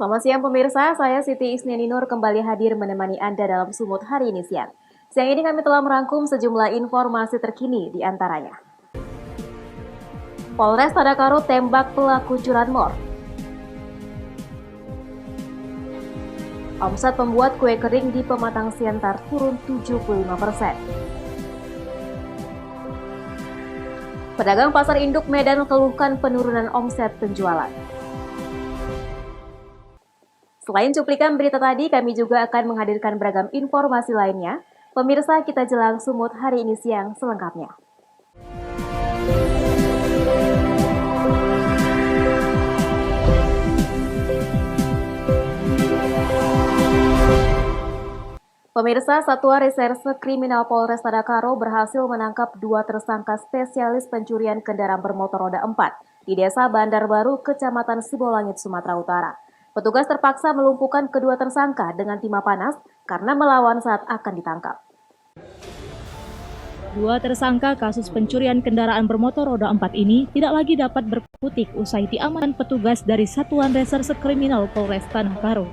Selamat siang pemirsa, saya Siti Isnianinur kembali hadir menemani Anda dalam Sumut hari ini siang. Siang ini kami telah merangkum sejumlah informasi terkini di antaranya. Polres Tadakaro tembak pelaku curanmor. Omset pembuat kue kering di Pematang Siantar turun 75%. Pedagang pasar induk Medan keluhkan penurunan omset penjualan. Selain cuplikan berita tadi, kami juga akan menghadirkan beragam informasi lainnya. Pemirsa, kita jelang Sumut hari ini siang selengkapnya. Pemirsa, Satuan Reserse Kriminal Polres Tadakaro berhasil menangkap 2 tersangka spesialis pencurian kendaraan bermotor roda 4 di Desa Bandar Baru, Kecamatan Sibolangit, Sumatera Utara. Petugas terpaksa melumpuhkan kedua tersangka dengan timah panas karena melawan saat akan ditangkap. 2 tersangka kasus pencurian kendaraan bermotor roda 4 ini tidak lagi dapat berkutik usai diamankan petugas dari Satuan Reserse Kriminal Polres Tadakaro.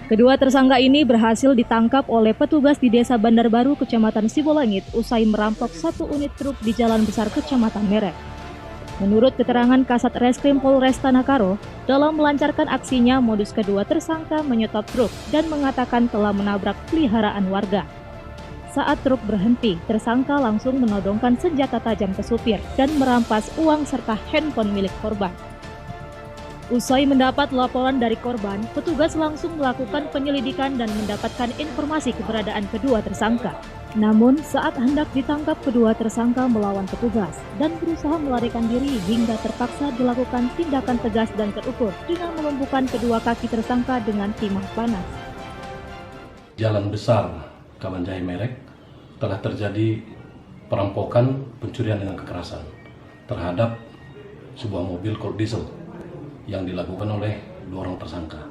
Kedua tersangka ini berhasil ditangkap oleh petugas di Desa Bandar Baru, Kecamatan Sibolangit usai merampok 1 unit truk di Jalan Besar Kecamatan Merek. Menurut keterangan Kasat Reskrim Polres Tadakaro, dalam melancarkan aksinya, modus kedua tersangka menyetop truk dan mengatakan telah menabrak peliharaan warga. Saat truk berhenti, tersangka langsung menodongkan senjata tajam ke supir dan merampas uang serta handphone milik korban. Usai mendapat laporan dari korban, petugas langsung melakukan penyelidikan dan mendapatkan informasi keberadaan kedua tersangka. Namun, saat hendak ditangkap, kedua tersangka melawan petugas dan berusaha melarikan diri hingga terpaksa dilakukan tindakan tegas dan terukur dengan melumpuhkan kedua kaki tersangka dengan timah panas. Jalan Besar Kabanjai Merek telah terjadi perampokan pencurian dengan kekerasan terhadap sebuah mobil Colt diesel yang dilakukan oleh 2 orang tersangka.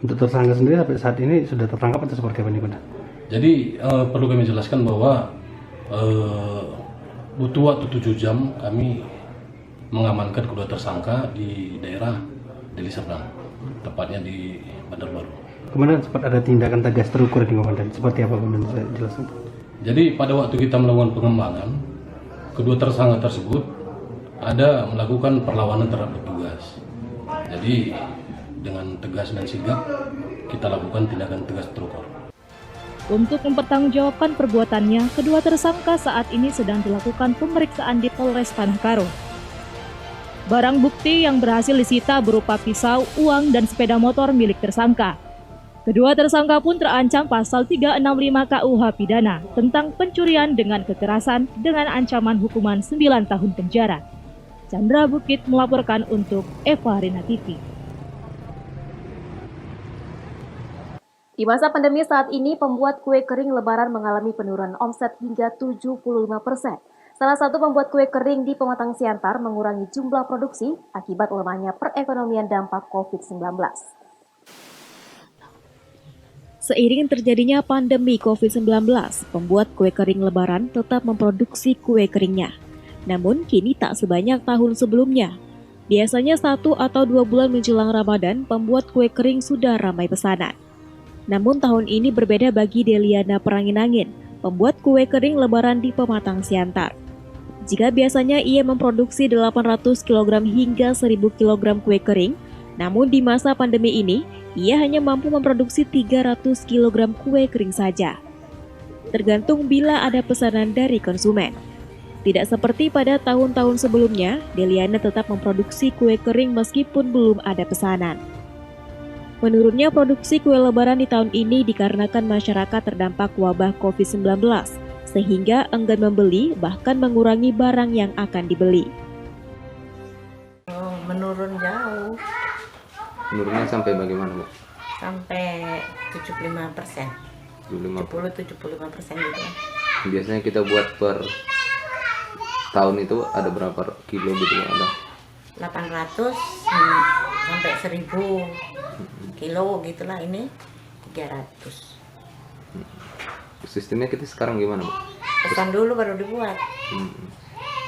Untuk tersangka sendiri sampai saat ini sudah tertangkap atau seperti apa nih, Bunda? Jadi perlu kami jelaskan bahwa butuh waktu 7 jam kami mengamankan kedua tersangka di daerah Deli Serdang, tepatnya di Bandar Baru. Kemudian sempat ada tindakan tegas terukur di Komandan. Seperti apa, Bunda, bisa jelaskan? Jadi pada waktu kita melakukan pengembangan, kedua tersangka tersebut ada melakukan perlawanan terhadap petugas. Jadi dengan tegas dan sigap kita lakukan tindakan tegas terukur. Untuk mempertanggungjawabkan perbuatannya, kedua tersangka saat ini sedang dilakukan pemeriksaan di Polres Tadakaro. Barang bukti yang berhasil disita berupa pisau, uang, dan sepeda motor milik tersangka. Kedua tersangka pun terancam pasal 365 KUH pidana tentang pencurian dengan kekerasan dengan ancaman hukuman 9 tahun penjara. Chandra Bukit melaporkan untuk Eva Rina TV. Di masa pandemi saat ini, pembuat kue kering lebaran mengalami penurunan omset hingga 75%. Salah satu pembuat kue kering di Pematang Siantar mengurangi jumlah produksi akibat lemahnya perekonomian dampak COVID-19. Seiring terjadinya pandemi COVID-19, pembuat kue kering lebaran tetap memproduksi kue keringnya. Namun kini tak sebanyak tahun sebelumnya. Biasanya 1 atau 2 bulan menjelang Ramadan, pembuat kue kering sudah ramai pesanan. Namun tahun ini berbeda bagi Deliana Peranginangin, pembuat kue kering lebaran di Pematang Siantar. Jika biasanya ia memproduksi 800 kg hingga 1000 kg kue kering, namun di masa pandemi ini, ia hanya mampu memproduksi 300 kg kue kering saja. Tergantung bila ada pesanan dari konsumen. Tidak seperti pada tahun-tahun sebelumnya, Deliana tetap memproduksi kue kering meskipun belum ada pesanan. Menurunnya produksi kue lebaran di tahun ini dikarenakan masyarakat terdampak wabah COVID-19, sehingga enggan membeli bahkan mengurangi barang yang akan dibeli. Menurun jauh. Menurunnya sampai bagaimana, Bu? Sampai 75%. 70-75% gitu. Biasanya kita buat per tahun itu ada berapa kilo gitu ada? 800 sampai 1000 kilo gitulah, ini 300. Sistemnya kita sekarang gimana, Bu? Pesan dulu baru dibuat.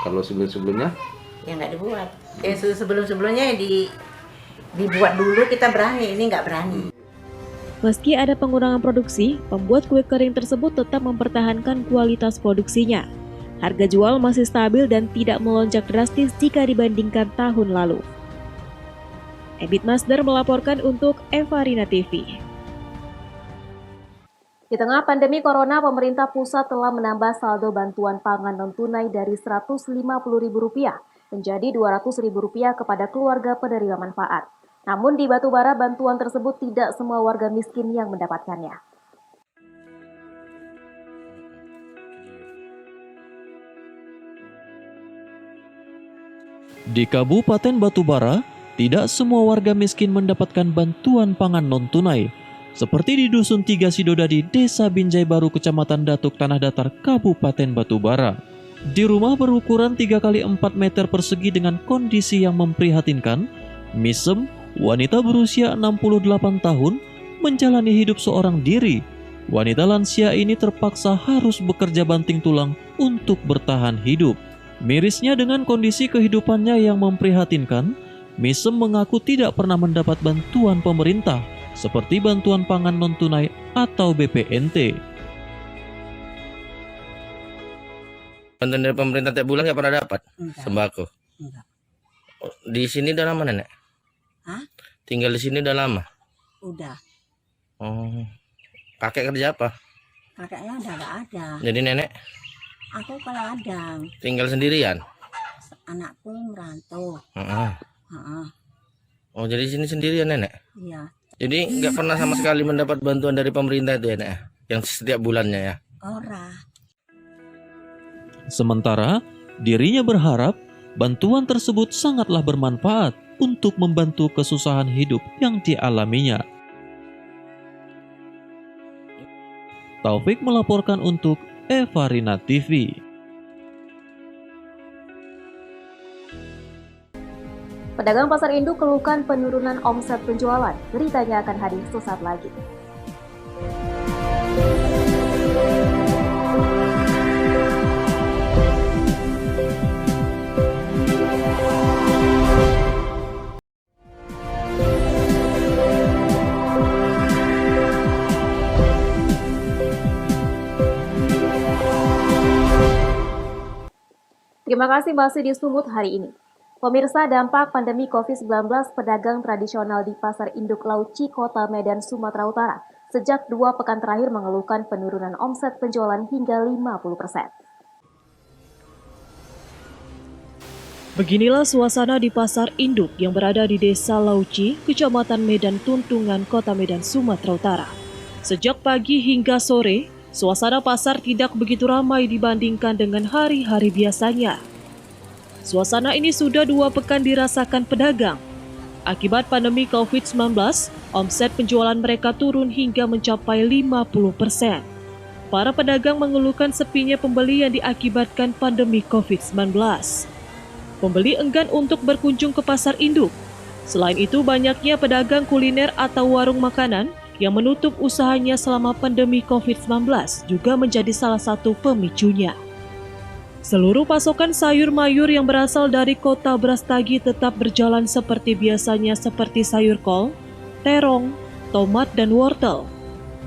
Kalau sebelum-sebelumnya? Ya nggak dibuat. Sebelum-sebelumnya dibuat dulu kita berani, ini nggak berani. Meski ada pengurangan produksi, pembuat kue kering tersebut tetap mempertahankan kualitas produksinya. Harga jual masih stabil dan tidak melonjak drastis jika dibandingkan tahun lalu. Ebit Masdar melaporkan untuk Evarina TV. Di tengah pandemi corona, pemerintah pusat telah menambah saldo bantuan pangan non-tunai dari Rp150.000 menjadi Rp200.000 kepada keluarga penerima manfaat. Namun di Batubara, bantuan tersebut tidak semua warga miskin yang mendapatkannya. Di Kabupaten Batubara, tidak semua warga miskin mendapatkan bantuan pangan non-tunai. Seperti di Dusun 3 Sidodadi, Desa Binjai Baru, Kecamatan Datuk, Tanah Datar, Kabupaten Batubara. Di rumah berukuran 3x4 meter persegi dengan kondisi yang memprihatinkan, Misem, wanita berusia 68 tahun, menjalani hidup seorang diri. Wanita lansia ini terpaksa harus bekerja banting tulang untuk bertahan hidup. Mirisnya dengan kondisi kehidupannya yang memprihatinkan, Misem mengaku tidak pernah mendapat bantuan pemerintah, seperti bantuan pangan non-tunai atau BPNT. Bantuan dari pemerintah tiap bulan nggak pernah dapat? Enggak. Sembako. Enggak. Di sini udah lama nenek? Hah? Tinggal di sini udah lama? Udah. Oh, kakek kerja apa? Kakeknya udah nggak ada. Jadi nenek Aku kalau ada, tinggal sendirian? anakku merantau. Heeh. Heeh. Oh, jadi di sini sendirian nenek? Iya. Jadi nggak pernah sama sekali mendapat bantuan dari pemerintah itu ya nenek? Yang setiap bulannya ya? Ora. Sementara, dirinya berharap bantuan tersebut sangatlah bermanfaat untuk membantu kesusahan hidup yang dialaminya. Taufik melaporkan untuk Evarina TV. Pedagang pasar induk keluhkan penurunan omset penjualan. Beritanya akan hadir sesaat lagi. Terima kasih masih di Sumut hari ini. Pemirsa, dampak pandemi COVID-19 pedagang tradisional di Pasar Induk Lauci, Kota Medan, Sumatera Utara sejak 2 pekan terakhir mengeluhkan penurunan omset penjualan hingga 50%. Beginilah suasana di Pasar Induk yang berada di Desa Lauci, Kecamatan Medan Tuntungan, Kota Medan, Sumatera Utara. Sejak pagi hingga sore, suasana pasar tidak begitu ramai dibandingkan dengan hari-hari biasanya. Suasana ini sudah 2 pekan dirasakan pedagang. Akibat pandemi COVID-19, omset penjualan mereka turun hingga mencapai 50%. Para pedagang mengeluhkan sepinya pembeli yang diakibatkan pandemi COVID-19. Pembeli enggan untuk berkunjung ke pasar induk. Selain itu, banyaknya pedagang kuliner atau warung makanan yang menutup usahanya selama pandemi COVID-19 juga menjadi salah satu pemicunya. Seluruh pasokan sayur mayur yang berasal dari kota Brastagi tetap berjalan seperti biasanya seperti sayur kol, terong, tomat, dan wortel.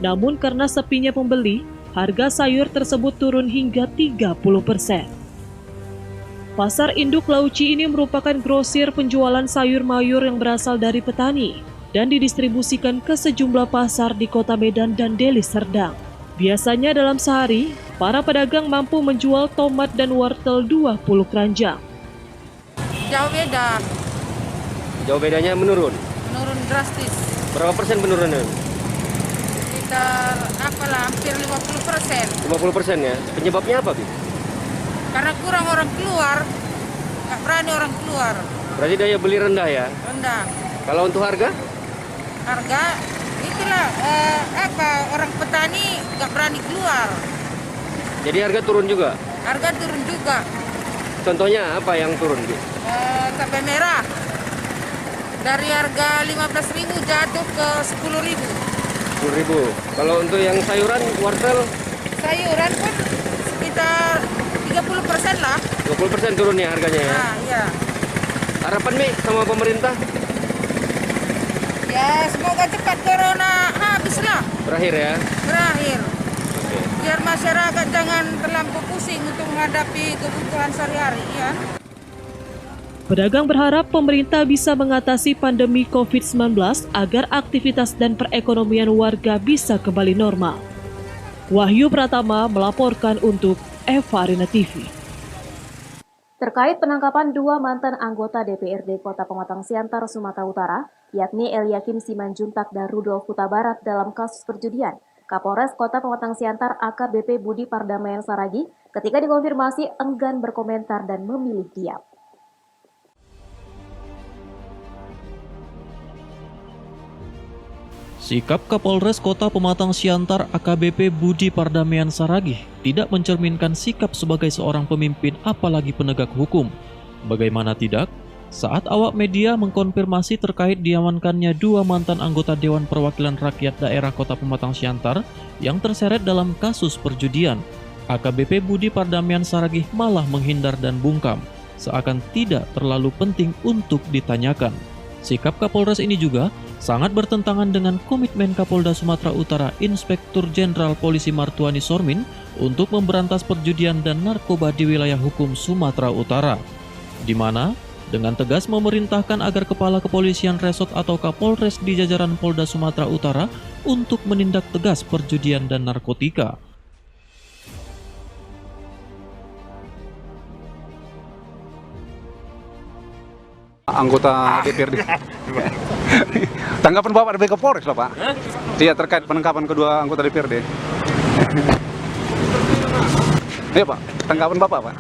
Namun karena sepinya pembeli, harga sayur tersebut turun hingga 30%. Pasar Induk Lauci ini merupakan grosir penjualan sayur mayur yang berasal dari petani dan didistribusikan ke sejumlah pasar di Kota Medan dan Deli Serdang. Biasanya dalam sehari, para pedagang mampu menjual tomat dan wortel 20 keranjang. Jauh beda, Jauh bedanya menurun? menurun drastis. Berapa persen penurunannya? Sekitar hampir 50%. 50% ya? Penyebabnya apa, Bi? Karena kurang orang keluar, nggak berani orang keluar. Berarti daya beli rendah ya? Rendah. Kalau untuk harga? Harga, itulah orang petani nggak berani keluar. Jadi harga turun juga? Harga turun juga. Contohnya apa yang turun, Bi? Cabai merah. Dari harga 15.000 jatuh ke 10.000. 10.000. Kalau untuk yang sayuran, wortel? Sayuran pun sekitar 30% lah. 20% turunnya harganya ya? Nah, iya. Harapan, Mi, sama pemerintah? Ya semoga cepat corona habislah, Berakhir ya. berakhir. Oke. Biar masyarakat jangan terlampau pusing untuk menghadapi kebutuhan sehari-hari ya. Pedagang berharap pemerintah bisa mengatasi pandemi COVID-19 agar aktivitas dan perekonomian warga bisa kembali normal. Wahyu Pratama melaporkan untuk Eva Arena TV. Terkait penangkapan dua mantan anggota DPRD Kota Pematang Siantar, Sumatera Utara, yakni Eliakim Simanjuntak dan Rudolf Huta Barat dalam kasus perjudian, Kapolres Kota Pematang Siantar AKBP Budi Pardamaian Saragi ketika dikonfirmasi enggan berkomentar dan memilih diam. Sikap Kapolres Kota Pematang Siantar AKBP Budi Pardamaian Saragi tidak mencerminkan sikap sebagai seorang pemimpin apalagi penegak hukum. Bagaimana tidak, saat awak media mengkonfirmasi terkait diamankannya dua mantan anggota Dewan Perwakilan Rakyat Daerah Kota Pematang Siantar yang terseret dalam kasus perjudian, AKBP Budi Pardamaian Saragi malah menghindar dan bungkam, seakan tidak terlalu penting untuk ditanyakan. Sikap Kapolres ini juga sangat bertentangan dengan komitmen Kapolda Sumatera Utara Inspektur Jenderal Polisi Martuani Sormin untuk memberantas perjudian dan narkoba di wilayah hukum Sumatera Utara, di mana dengan tegas memerintahkan agar Kepala Kepolisian Resort atau Kapolres di jajaran Polda Sumatera Utara untuk menindak tegas perjudian dan narkotika. Anggota DPRD. Tanggapan Bapak dari Kapolres lah Pak? Iya terkait penangkapan kedua anggota DPRD. Iya Pak, tanggapan Bapak Pak?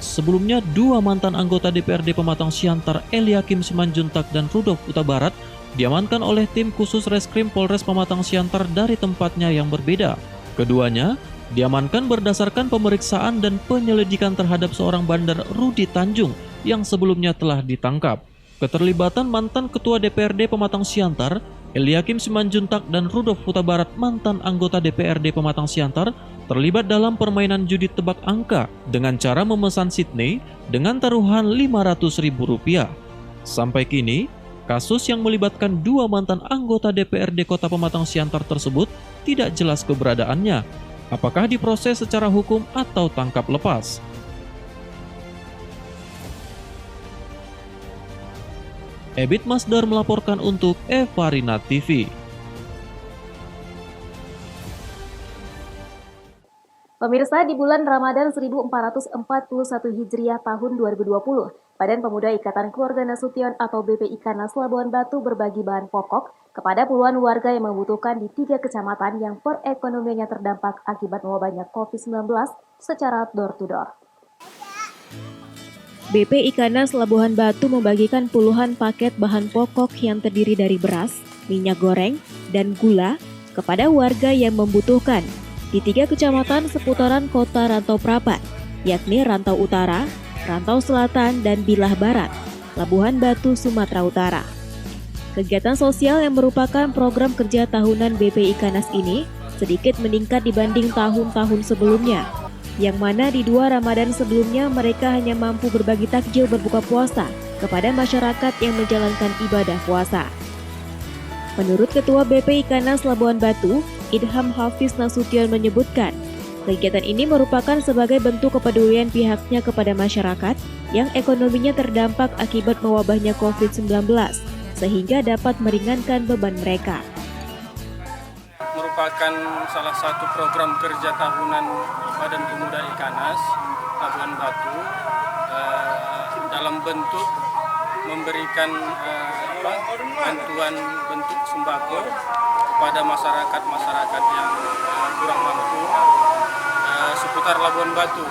Sebelumnya, dua mantan anggota DPRD Pematang Siantar Eliakim Simanjuntak dan Rudolf Huta Barat diamankan oleh tim khusus Reskrim Polres Pematang Siantar dari tempatnya yang berbeda. Keduanya diamankan berdasarkan pemeriksaan dan penyelidikan terhadap seorang bandar Rudi Tanjung yang sebelumnya telah ditangkap. Keterlibatan mantan Ketua DPRD Pematang Siantar, Eliakim Simanjuntak dan Rudolf Huta Barat mantan anggota DPRD Pematang Siantar terlibat dalam permainan judi tebak angka dengan cara memesan Sydney dengan taruhan Rp500.000. Sampai kini, kasus yang melibatkan dua mantan anggota DPRD Kota Pematang Siantar tersebut tidak jelas keberadaannya. Apakah diproses secara hukum atau tangkap lepas? Ebit Masdar melaporkan untuk Eva Arena TV. Pemirsa, di bulan Ramadan 1441 Hijriah tahun 2020, Badan Pemuda Ikatan Keluarga Nasution atau BPIKANAS Labuan Batu berbagi bahan pokok kepada puluhan warga yang membutuhkan di 3 kecamatan yang perekonomiannya terdampak akibat mewabahnya COVID-19 secara door-to-door. BPIKANAS Labuan Batu membagikan puluhan paket bahan pokok yang terdiri dari beras, minyak goreng, dan gula kepada warga yang membutuhkan di 3 kecamatan seputaran kota Rantau Prapat, yakni Rantau Utara, Rantau Selatan, dan Bilah Barat, Labuhan Batu, Sumatera Utara. Kegiatan sosial yang merupakan program kerja tahunan BPIKANAS ini sedikit meningkat dibanding tahun-tahun sebelumnya, yang mana di 2 Ramadan sebelumnya mereka hanya mampu berbagi takjil berbuka puasa kepada masyarakat yang menjalankan ibadah puasa. Menurut Ketua BPIKANAS Labuan Batu, Idham Hafiz Nasution menyebutkan, kegiatan ini merupakan sebagai bentuk kepedulian pihaknya kepada masyarakat yang ekonominya terdampak akibat mewabahnya COVID-19, sehingga dapat meringankan beban mereka. Merupakan salah satu program kerja tahunan Badan Pemuda IKANAS Labuan Batu dalam bentuk memberikan bantuan bentuk sembako kepada masyarakat yang kurang mampu seputar Labuan Batu.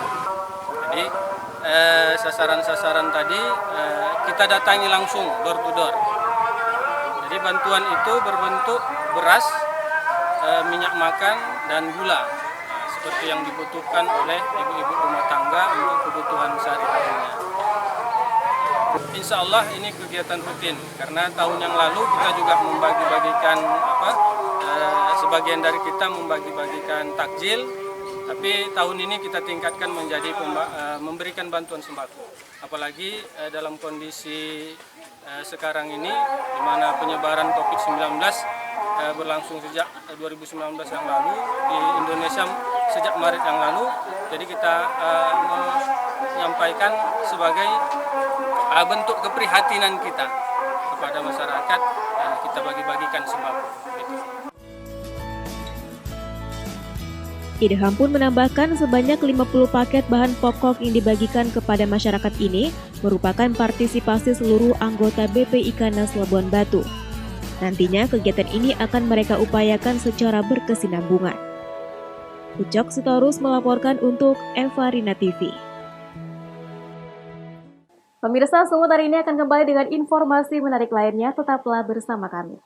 Jadi sasaran-sasaran tadi kita datangi langsung door to door. Jadi bantuan itu berbentuk beras, minyak makan, dan gula seperti yang dibutuhkan oleh ibu-ibu rumah tangga untuk kebutuhan sehari-harinya. Insya Allah ini kegiatan rutin karena tahun yang lalu kita juga membagi-bagikan sebagian dari kita membagi-bagikan takjil Tapi tahun ini kita tingkatkan menjadi memberikan bantuan sembako. Apalagi dalam kondisi sekarang ini, di mana penyebaran COVID-19 berlangsung sejak 2019 yang lalu di Indonesia sejak Maret yang lalu. Jadi kita menyampaikan sebagai bentuk keprihatinan kita kepada masyarakat, kita bagi-bagikan sembako. Gitu. Idham pun menambahkan sebanyak 50 paket bahan pokok yang dibagikan kepada masyarakat ini merupakan partisipasi seluruh anggota BP Ikanas Labuan Batu. Nantinya kegiatan ini akan mereka upayakan secara berkesinambungan. Ucok Sitorus melaporkan untuk Eva Rina TV. Pemirsa, Sumut hari ini akan kembali dengan informasi menarik lainnya. Tetaplah bersama kami.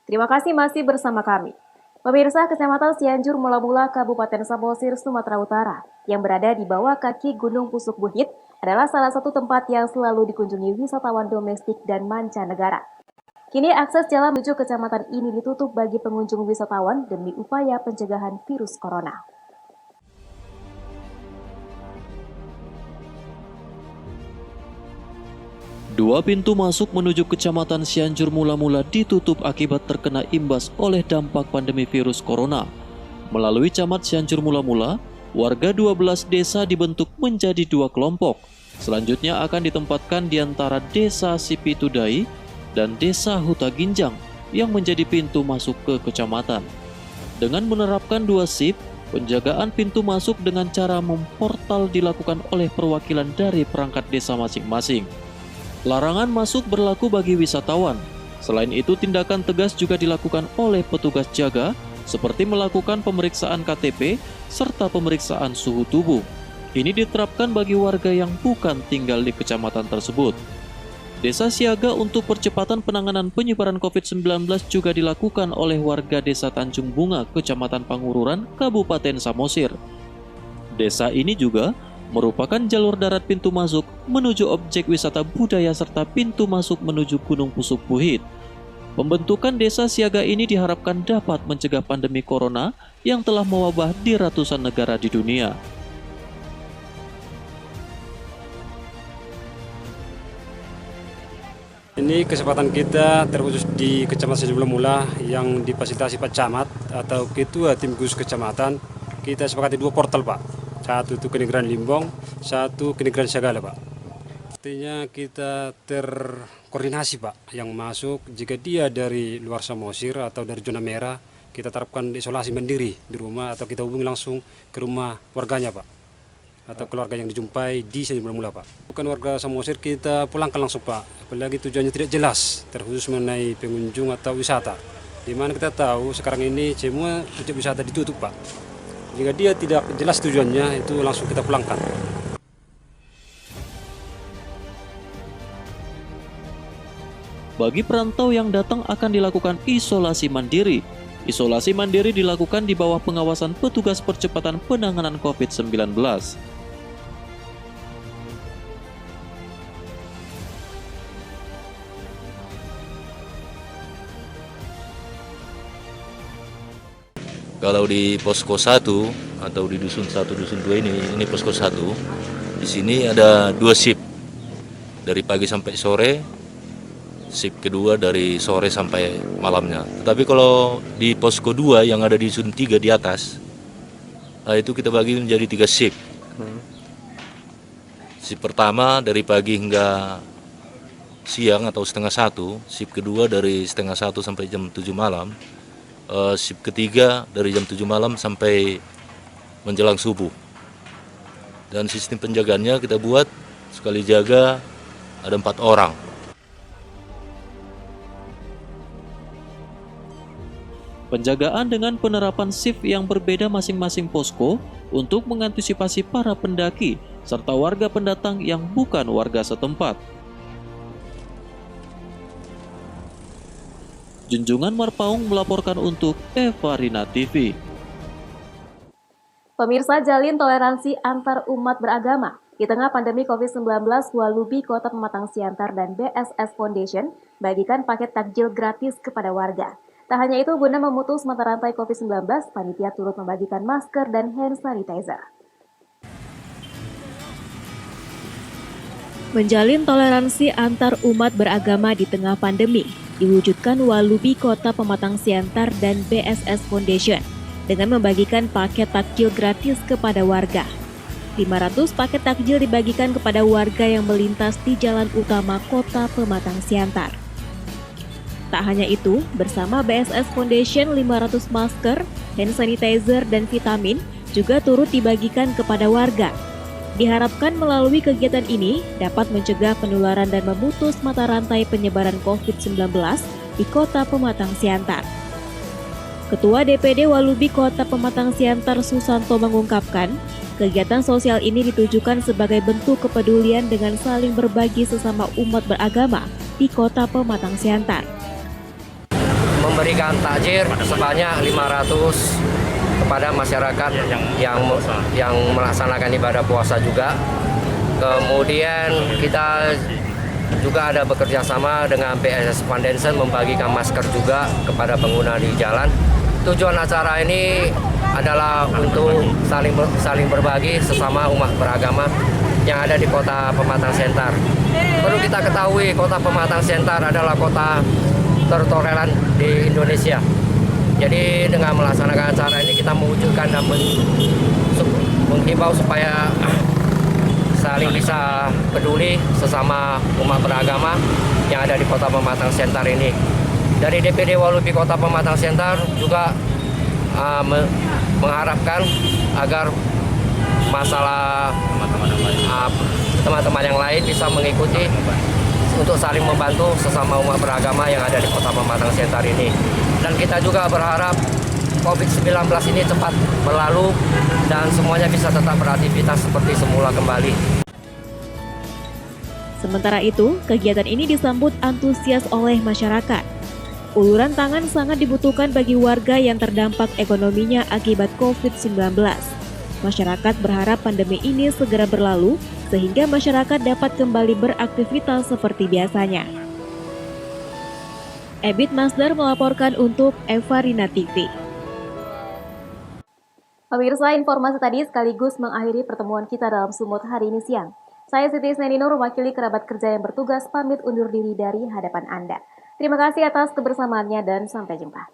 Terima kasih masih bersama kami. Pemirsa, Kecamatan Cianjur Mula-Mula Kabupaten Samosir, Sumatera Utara yang berada di bawah kaki Gunung Pusuk Buhit adalah salah satu tempat yang selalu dikunjungi wisatawan domestik dan mancanegara. Kini akses jalan menuju kecamatan ini ditutup bagi pengunjung wisatawan demi upaya pencegahan virus corona. Dua pintu masuk menuju Kecamatan Cianjur Mula-Mula ditutup akibat terkena imbas oleh dampak pandemi virus corona. Melalui Camat Cianjur Mula-Mula, warga 12 desa dibentuk menjadi dua kelompok. Selanjutnya akan ditempatkan di antara Desa Sipitudai dan Desa Huta Ginjang yang menjadi pintu masuk ke kecamatan. Dengan menerapkan dua shift, penjagaan pintu masuk dengan cara memportal dilakukan oleh perwakilan dari perangkat desa masing-masing. Larangan masuk berlaku bagi wisatawan. Selain itu, tindakan tegas juga dilakukan oleh petugas jaga, seperti melakukan pemeriksaan KTP serta pemeriksaan suhu tubuh. Ini diterapkan bagi warga yang bukan tinggal di kecamatan tersebut. Desa siaga untuk percepatan penanganan penyebaran COVID-19 juga dilakukan oleh warga Desa Tanjung Bunga, Kecamatan Pangururan, Kabupaten Samosir. Desa ini juga merupakan jalur darat pintu masuk menuju objek wisata budaya serta pintu masuk menuju Gunung Pusuk Buhit. Pembentukan desa siaga ini diharapkan dapat mencegah pandemi corona yang telah mewabah di ratusan negara di dunia. Ini kesempatan kita terkhusus di Kecamatan Cianjur Mula yang difasilitasi Pak Camat atau Ketua Tim Khusus Kecamatan. Kita sepakati dua portal, Pak. Satu itu ke Negara Limbong, satu ke Negara Sagala, Pak. Artinya kita terkoordinasi, Pak, yang masuk jika dia dari luar Samosir atau dari zona merah, kita terapkan isolasi mandiri di rumah atau kita hubungi langsung ke rumah warganya, Pak. Atau keluarga yang dijumpai di Cianjur Mula, Pak. Bukan warga Samosir kita pulangkan langsung, Pak. Apalagi tujuannya tidak jelas, terkhusus mengenai pengunjung atau wisata. Di mana kita tahu sekarang ini semua objek wisata ditutup, Pak. Jika dia tidak jelas tujuannya, itu langsung kita pulangkan. Bagi perantau yang datang akan dilakukan isolasi mandiri. Isolasi mandiri dilakukan di bawah pengawasan petugas percepatan penanganan COVID-19. Kalau di posko 1 atau di dusun 1, dusun 2 ini posko 1. Di sini ada dua shift. Dari pagi sampai sore, shift kedua dari sore sampai malamnya. Tetapi kalau di posko 2 yang ada di dusun 3 di atas, itu kita bagi menjadi 3 shift. Shift pertama dari pagi hingga siang atau setengah 1, shift kedua dari setengah 1 sampai jam 7 malam. Shift ketiga dari jam 7 malam sampai menjelang subuh. Dan sistem penjagaannya kita buat sekali jaga ada 4 orang. Penjagaan dengan penerapan shift yang berbeda masing-masing posko untuk mengantisipasi para pendaki serta warga pendatang yang bukan warga setempat. Junjungan Marpaung melaporkan untuk Evarina TV. Pemirsa, jalin toleransi antar umat beragama. Di tengah pandemi COVID-19, Walubi Kota Pematang Siantar dan BSS Foundation bagikan paket takjil gratis kepada warga. Tak hanya itu, guna memutus mata rantai COVID-19, panitia turut membagikan masker dan hand sanitizer. Menjalin toleransi antar umat beragama di tengah pandemi diwujudkan Walubi Kota Pematang Siantar dan BSS Foundation dengan membagikan paket takjil gratis kepada warga. 500 paket takjil dibagikan kepada warga yang melintas di jalan utama Kota Pematang Siantar. Tak hanya itu, bersama BSS Foundation 500 masker, hand sanitizer, dan vitamin juga turut dibagikan kepada warga. Diharapkan melalui kegiatan ini dapat mencegah penularan dan memutus mata rantai penyebaran COVID-19 di Kota Pematang Siantar. Ketua DPD Walubi Kota Pematang Siantar Susanto mengungkapkan, kegiatan sosial ini ditujukan sebagai bentuk kepedulian dengan saling berbagi sesama umat beragama di Kota Pematang Siantar. Memberikan takjil sebanyak 500 kepada masyarakat yang melaksanakan ibadah puasa juga. Kemudian kita juga ada bekerja sama dengan BSS Foundation membagikan masker juga kepada pengguna di jalan. Tujuan acara ini adalah untuk saling berbagi sesama umat beragama yang ada di Kota Pematang Siantar. Perlu kita ketahui, Kota Pematang Siantar adalah kota tertoleran di Indonesia. Jadi dengan melaksanakan acara ini kita mewujudkan dan menghimbau supaya saling bisa peduli sesama umat beragama yang ada di Kota Pematang Siantar ini. Dari DPD Walubi Kota Pematang Siantar juga mengharapkan agar masalah teman-teman yang lain bisa mengikuti untuk saling membantu sesama umat beragama yang ada di Kota Pematang Siantar ini. Dan kita juga berharap COVID-19 ini cepat berlalu dan semuanya bisa tetap beraktivitas seperti semula kembali. Sementara itu, kegiatan ini disambut antusias oleh masyarakat. Uluran tangan sangat dibutuhkan bagi warga yang terdampak ekonominya akibat COVID-19. Masyarakat berharap pandemi ini segera berlalu sehingga masyarakat dapat kembali beraktivitas seperti biasanya. Ebit Masdar melaporkan untuk Evarina TV. Pemirsa, informasi tadi sekaligus mengakhiri pertemuan kita dalam Sumut hari ini siang. Saya Siti Isnaninur, mewakili kerabat kerja yang bertugas, pamit undur diri dari hadapan Anda. Terima kasih atas kebersamaannya dan sampai jumpa.